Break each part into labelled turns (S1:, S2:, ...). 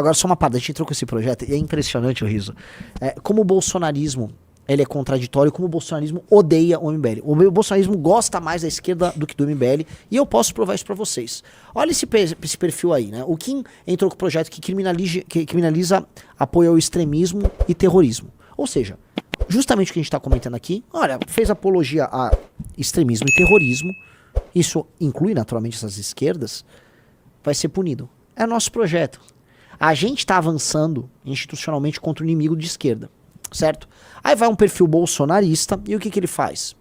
S1: Agora só uma parada, a gente entrou com esse projeto e é impressionante o riso. Como o bolsonarismo, ele é contraditório, como o bolsonarismo odeia o MBL. O bolsonarismo gosta mais da esquerda do que do MBL e eu posso provar isso pra vocês. Olha esse perfil aí, né? O Kim entrou com o projeto que criminaliza apoio ao extremismo e terrorismo. Ou seja, justamente o que a gente tá comentando aqui, olha, fez apologia a extremismo e terrorismo, isso inclui naturalmente essas esquerdas, vai ser punido. É nosso projeto. A gente tá avançando institucionalmente contra o inimigo de esquerda. Certo? Aí vai um perfil bolsonarista e o que ele faz?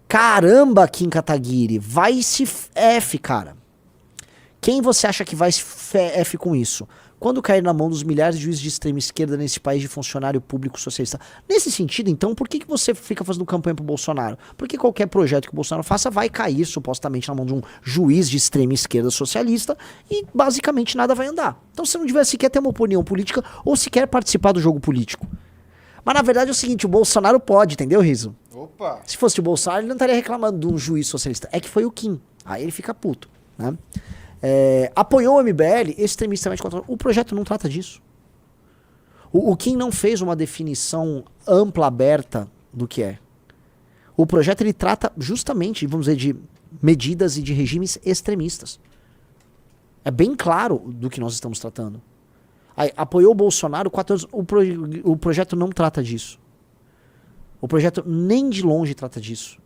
S1: Caramba, Kim Kataguiri, vai se F, cara. Quem você acha que vai se F com isso? Quando cair na mão dos milhares de juízes de extrema esquerda nesse país de funcionário público socialista. Nesse sentido, então, por que você fica fazendo campanha pro Bolsonaro? Porque qualquer projeto que o Bolsonaro faça vai cair supostamente na mão de um juiz de extrema esquerda socialista e basicamente nada vai andar. Então você não devia sequer ter uma opinião política ou sequer participar do jogo político. Mas na verdade é o seguinte, o Bolsonaro pode, entendeu, Riso?
S2: Opa!
S1: Se fosse o Bolsonaro, ele não estaria reclamando de um juiz socialista. É que foi o Kim. Aí ele fica puto, né? Apoiou o MBL extremistamente contra... O projeto não trata disso. O Kim não fez uma definição ampla, aberta do que é. O projeto ele trata justamente, vamos dizer, de medidas e de regimes extremistas. É bem claro do que nós estamos tratando. Aí, apoiou o Bolsonaro 4 anos. O projeto não trata disso. O projeto nem de longe trata disso.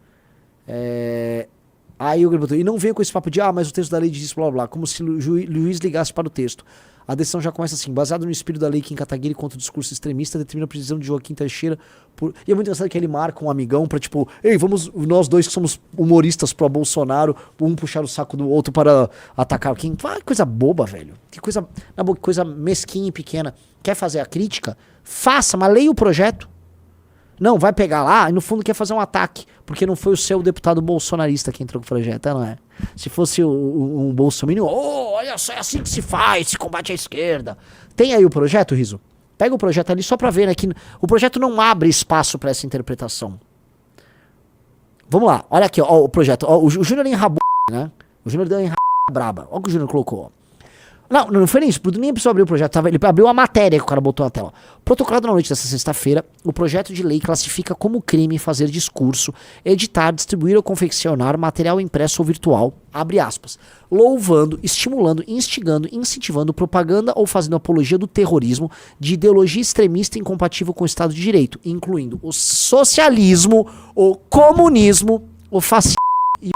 S1: Aí o Griboto, e não venha com esse papo de, mas o texto da lei diz isso, blá blá, como se o juiz ligasse para o texto. A decisão já começa assim, baseado no espírito da lei Kim Kataguiri contra o discurso extremista, determina a prisão de Joaquim Teixeira por... E é muito engraçado que ele marca um amigão pra tipo, ei, vamos, nós dois que somos humoristas pro Bolsonaro, um puxar o saco do outro para atacar o Kim. Que coisa boba, velho. Que coisa, que coisa mesquinha e pequena. Quer fazer a crítica? Faça, mas leia o projeto. Não, vai pegar lá e no fundo quer fazer um ataque, porque não foi o seu deputado bolsonarista que entrou com o projeto, não é? Se fosse um bolsominion, olha só, é assim que se faz, se combate a esquerda. Tem aí o projeto, Riso? Pega o projeto ali só pra ver, né, que o projeto não abre espaço pra essa interpretação. Vamos lá, olha aqui, ó, o projeto. Ó, o Júnior enrabou, né? O Júnior deu uma enrabada braba. Olha o que o Júnior colocou, ó. Não foi nem isso, nem precisou abrir o projeto, ele abriu a matéria que o cara botou na tela. Protocolado na noite dessa sexta-feira, o projeto de lei classifica como crime fazer discurso, editar, distribuir ou confeccionar material impresso ou virtual, abre aspas, louvando, estimulando, instigando, incentivando propaganda ou fazendo apologia do terrorismo, de ideologia extremista incompatível com o Estado de Direito, incluindo o socialismo, o comunismo, o fascismo e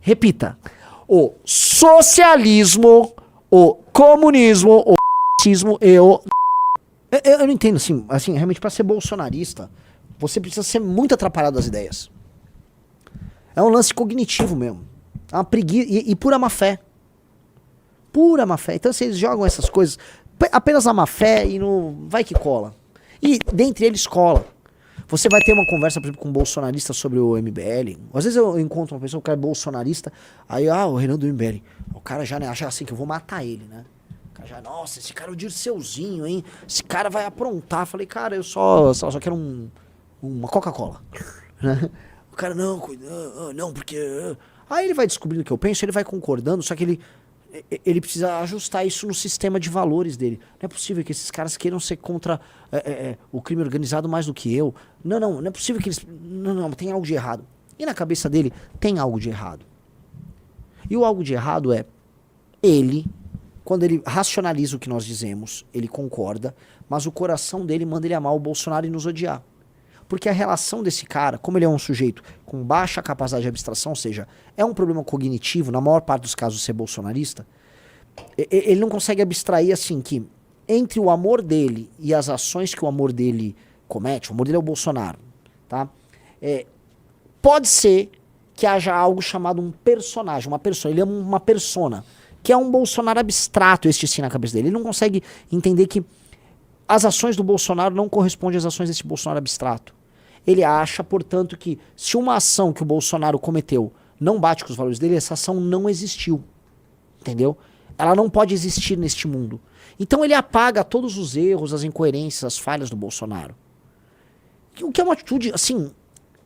S1: repita, o socialismo, o comunismo, o fascismo e o... Eu não entendo, assim, realmente pra ser bolsonarista, você precisa ser muito atrapalhado das ideias. É um lance cognitivo mesmo. É uma preguiça e pura má fé. Pura má fé. Então vocês jogam essas coisas apenas na má fé e no... vai que cola. E dentre eles cola. Você vai ter uma conversa, por exemplo, com um bolsonarista sobre o MBL. Às vezes eu encontro uma pessoa, o cara é bolsonarista, aí, o Renan do MBL. O cara já, né, acha assim que eu vou matar ele, né? O cara já, nossa, esse cara é o Dirceuzinho, hein? Esse cara vai aprontar. Falei, cara, eu só quero uma Coca-Cola. O cara, não, porque... Aí ele vai descobrindo o que eu penso, ele vai concordando, só que ele precisa ajustar isso no sistema de valores dele. Não é possível que esses caras queiram ser contra o crime organizado mais do que eu. Não é possível que eles... Não, tem algo de errado. E na cabeça dele tem algo de errado. E o algo de errado é ele, quando ele racionaliza o que nós dizemos, ele concorda, mas o coração dele manda ele amar o Bolsonaro e nos odiar. Porque a relação desse cara, como ele é um sujeito com baixa capacidade de abstração, ou seja, é um problema cognitivo, na maior parte dos casos ser bolsonarista, ele não consegue abstrair assim que entre o amor dele e as ações que o amor dele comete, o amor dele é o Bolsonaro, tá? Pode ser que haja algo chamado um personagem, uma persona, ele é uma persona, que é um Bolsonaro abstrato, este sim na cabeça dele. Ele não consegue entender que as ações do Bolsonaro não correspondem às ações desse Bolsonaro abstrato. Ele acha, portanto, que se uma ação que o Bolsonaro cometeu não bate com os valores dele, essa ação não existiu. Entendeu? Ela não pode existir neste mundo. Então ele apaga todos os erros, as incoerências, as falhas do Bolsonaro. O que é uma atitude, assim,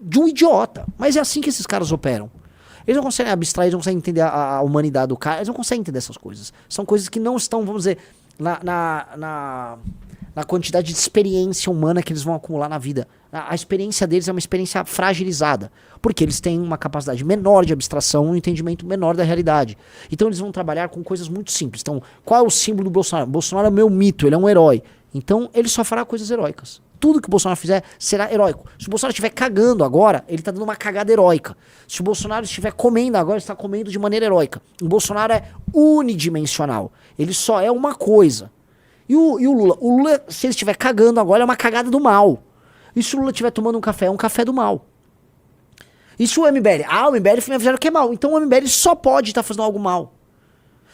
S1: de um idiota. Mas é assim que esses caras operam. Eles não conseguem abstrair, eles não conseguem entender a humanidade do cara, eles não conseguem entender essas coisas. São coisas que não estão, vamos dizer, na quantidade de experiência humana que eles vão acumular na vida. A experiência deles é uma experiência fragilizada, porque eles têm uma capacidade menor de abstração, um entendimento menor da realidade. Então eles vão trabalhar com coisas muito simples. Então, qual é o símbolo do Bolsonaro? O Bolsonaro é o meu mito, ele é um herói. Então ele só fará coisas heróicas. Tudo que o Bolsonaro fizer será heróico. Se o Bolsonaro estiver cagando agora, ele está dando uma cagada heróica. Se o Bolsonaro estiver comendo agora, ele está comendo de maneira heróica. O Bolsonaro é unidimensional. Ele só é uma coisa. E o Lula? O Lula, se ele estiver cagando agora, é uma cagada do mal. E se o Lula estiver tomando um café, é um café do mal. E se o MBL? O MBL me avisaram que é mal. Então o MBL só pode estar fazendo algo mal.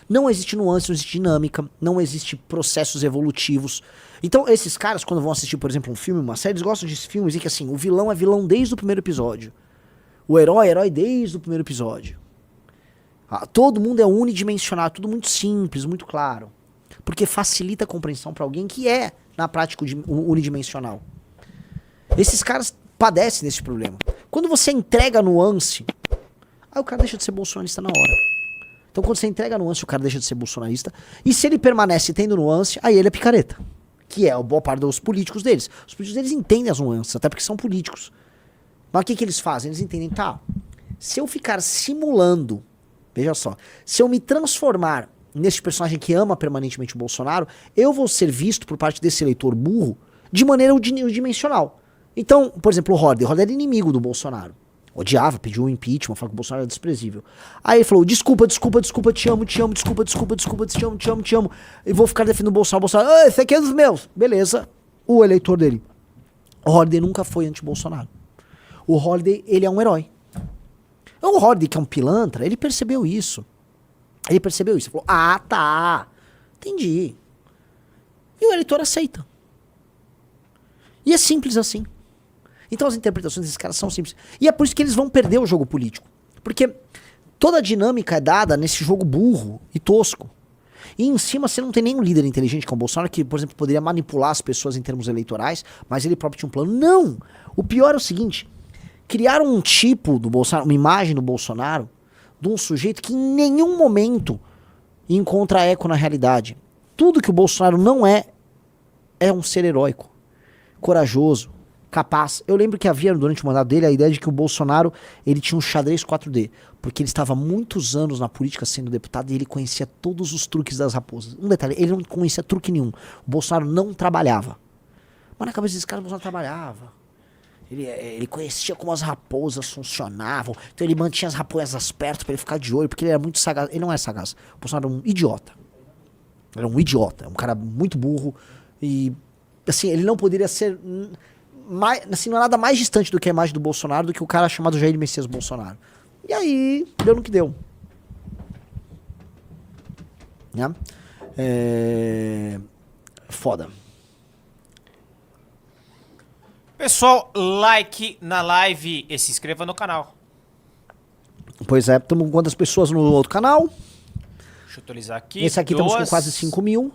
S1: Não existe nuance, não existe dinâmica, não existe processos evolutivos. Então esses caras, quando vão assistir, por exemplo, um filme, uma série, eles gostam de filmes em que assim, o vilão é vilão desde o primeiro episódio. O herói é herói desde o primeiro episódio. Todo mundo é unidimensional, tudo muito simples, muito claro. Porque facilita a compreensão para alguém que é, na prática, unidimensional. Esses caras padecem desse problema. Quando você entrega a nuance, aí o cara deixa de ser bolsonarista na hora. Então quando você entrega a nuance, o cara deixa de ser bolsonarista. E se ele permanece tendo nuance, aí ele é picareta. Que é a boa parte dos políticos deles. Os políticos deles entendem as nuances, até porque são políticos. Mas o que eles fazem? Eles entendem, se eu ficar simulando, veja só, se eu me transformar nesse personagem que ama permanentemente o Bolsonaro, eu vou ser visto por parte desse eleitor burro de maneira unidimensional. Então, por exemplo, o Horder era inimigo do Bolsonaro. Odiava, pediu um impeachment, falou que o Bolsonaro era desprezível. Aí ele falou, desculpa, te amo, desculpa, te amo. E vou ficar defendendo o Bolsonaro. Esse aqui é dos meus. Beleza. O eleitor dele. O Horder nunca foi anti-Bolsonaro. O Horder, ele é um herói. O Horder, que é um pilantra, ele percebeu isso. Ele falou, tá. Entendi. E o eleitor aceita. E é simples assim. Então as interpretações desses caras são simples. E é por isso que eles vão perder o jogo político. Porque toda a dinâmica é dada nesse jogo burro e tosco. E em cima você não tem nenhum líder inteligente como o Bolsonaro, que, por exemplo, poderia manipular as pessoas em termos eleitorais, mas ele próprio tinha um plano. Não! O pior é o seguinte, criaram um tipo do Bolsonaro, uma imagem do Bolsonaro, de um sujeito que em nenhum momento encontra eco na realidade. Tudo que o Bolsonaro não é um ser heróico, corajoso, capaz. Eu lembro que havia durante o mandato dele a ideia de que o Bolsonaro ele tinha um xadrez 4D, porque ele estava há muitos anos na política sendo deputado e ele conhecia todos os truques das raposas. Um detalhe, ele não conhecia truque nenhum. O Bolsonaro não trabalhava. Mas na cabeça desse cara o Bolsonaro trabalhava. Ele conhecia como as raposas funcionavam, então ele mantinha as raposas perto para ele ficar de olho, porque ele era muito sagaz. Ele não é sagaz. O Bolsonaro era um idiota. Ele era um idiota, um cara muito burro e assim, ele não poderia ser assim, não é nada mais distante do que a imagem do Bolsonaro do que o cara chamado Jair Messias Bolsonaro. E aí, deu no que deu. Né? Foda.
S2: Pessoal, like na live e se inscreva no canal.
S1: Pois é, estamos com quantas pessoas no outro canal?
S2: Deixa eu atualizar aqui.
S1: Esse aqui estamos com quase 5 mil.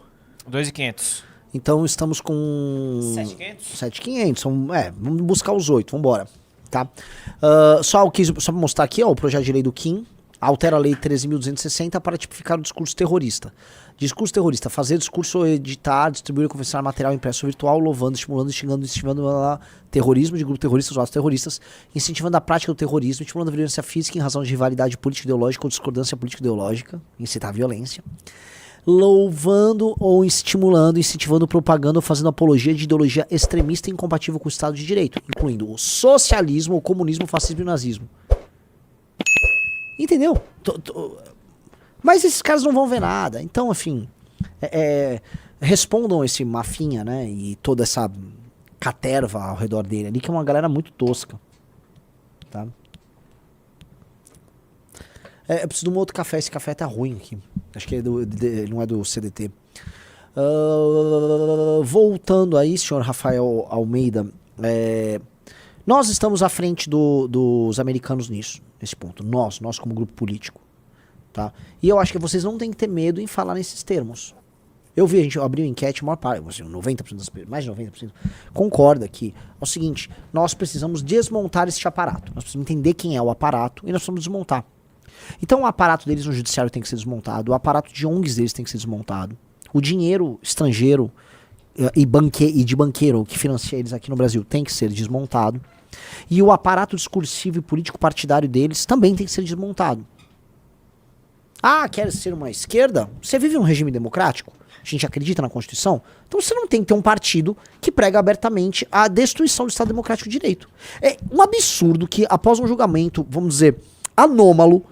S2: 2.500.
S1: Então estamos com
S2: 7.500?
S1: 7.500. Vamos buscar os 8, vamos embora. Tá? Só para mostrar aqui, ó, o projeto de lei do Kim altera a lei 13.260 para tipificar o discurso terrorista. Discurso terrorista, fazer discurso, editar, distribuir ou confeccionar material impresso ou virtual, louvando, estimulando, instigando terrorismo de grupos terroristas ou atos terroristas, incentivando a prática do terrorismo, estimulando a violência física em razão de rivalidade político-ideológica ou discordância político-ideológica, incitar a violência, louvando ou estimulando, incentivando propaganda ou fazendo apologia de ideologia extremista e incompatível com o Estado de Direito, incluindo o socialismo, o comunismo, o fascismo e o nazismo. Entendeu? Mas esses caras não vão ver nada. Então, enfim, respondam esse Mafinha, né? E toda essa caterva ao redor dele ali, que é uma galera muito tosca. Tá? Eu preciso de um outro café. Esse café tá ruim aqui. Acho que não é do CDT. Voltando aí, senhor Rafael Almeida. Nós estamos à frente dos americanos nisso, nesse ponto. Nós como grupo político. Tá? E eu acho que vocês não têm que ter medo em falar nesses termos. Eu abri uma enquete, a maior parte, assim, 90% das pessoas, mais de 90%, concorda que é o seguinte, nós precisamos desmontar este aparato. Nós precisamos entender quem é o aparato e nós precisamos desmontar. Então o aparato deles no judiciário tem que ser desmontado, o aparato de ONGs deles tem que ser desmontado, O dinheiro estrangeiro e de banqueiro que financia eles aqui no Brasil tem que ser desmontado. E o aparato discursivo e político partidário deles também tem que ser desmontado. Ah, quer ser uma esquerda? Você vive num regime democrático? A gente acredita na Constituição? Então você não tem que ter um partido que prega abertamente a destruição do Estado Democrático de Direito. É um absurdo que após um julgamento, vamos dizer, anômalo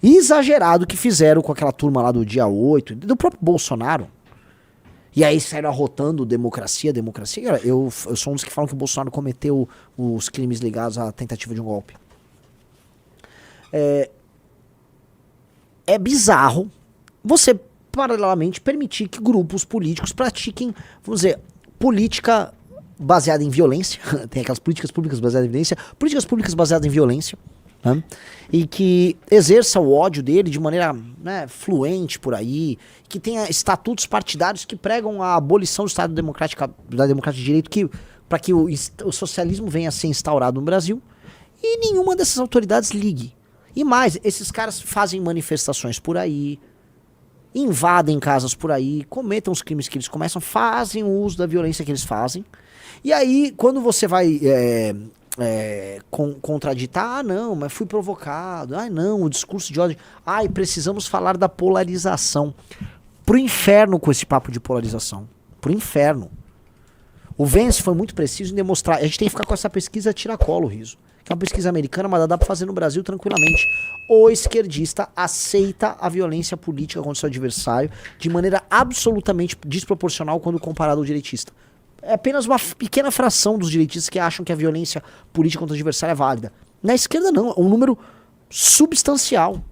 S1: e exagerado que fizeram com aquela turma lá do dia 8, do próprio Bolsonaro, e aí saíram arrotando democracia. Eu sou um dos que falam que o Bolsonaro cometeu os crimes ligados à tentativa de um golpe. É bizarro você, paralelamente, permitir que grupos políticos pratiquem, vamos dizer, política baseada em violência. Tem aquelas políticas públicas baseadas em violência, políticas públicas baseadas em violência, né? E que exerça o ódio dele de maneira, né, fluente por aí, que tenha estatutos partidários que pregam a abolição do Estado Democrático, da democracia de direito, para que o socialismo venha a ser instaurado no Brasil, e nenhuma dessas autoridades ligue. E mais, esses caras fazem manifestações por aí, invadem casas por aí, cometam os crimes que eles começam, fazem o uso da violência que eles fazem. E aí, quando você vai contraditar, ah não, mas fui provocado, ah não, o discurso de ódio, ai, precisamos falar da polarização. Pro inferno com esse papo de polarização. Pro inferno. O Vance foi muito preciso em demonstrar, a gente tem que ficar com essa pesquisa tiracolo, Riso. Que é uma pesquisa americana, mas dá pra fazer no Brasil tranquilamente. O esquerdista aceita a violência política contra o seu adversário de maneira absolutamente desproporcional quando comparado ao direitista. É apenas uma pequena fração dos direitistas que acham que a violência política contra o adversário é válida. Na esquerda não, é um número substancial.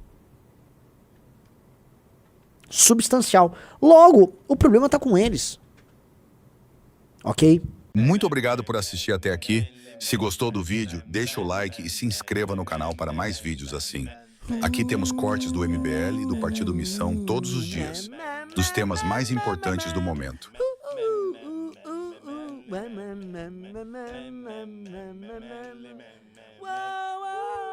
S1: Substancial. Logo, o problema tá com eles. Ok?
S3: Muito obrigado por assistir até aqui. Se gostou do vídeo, deixa o like e se inscreva no canal para mais vídeos assim. Aqui temos cortes do MBL e do Partido Missão todos os dias, dos temas mais importantes do momento.
S1: Uau, uau.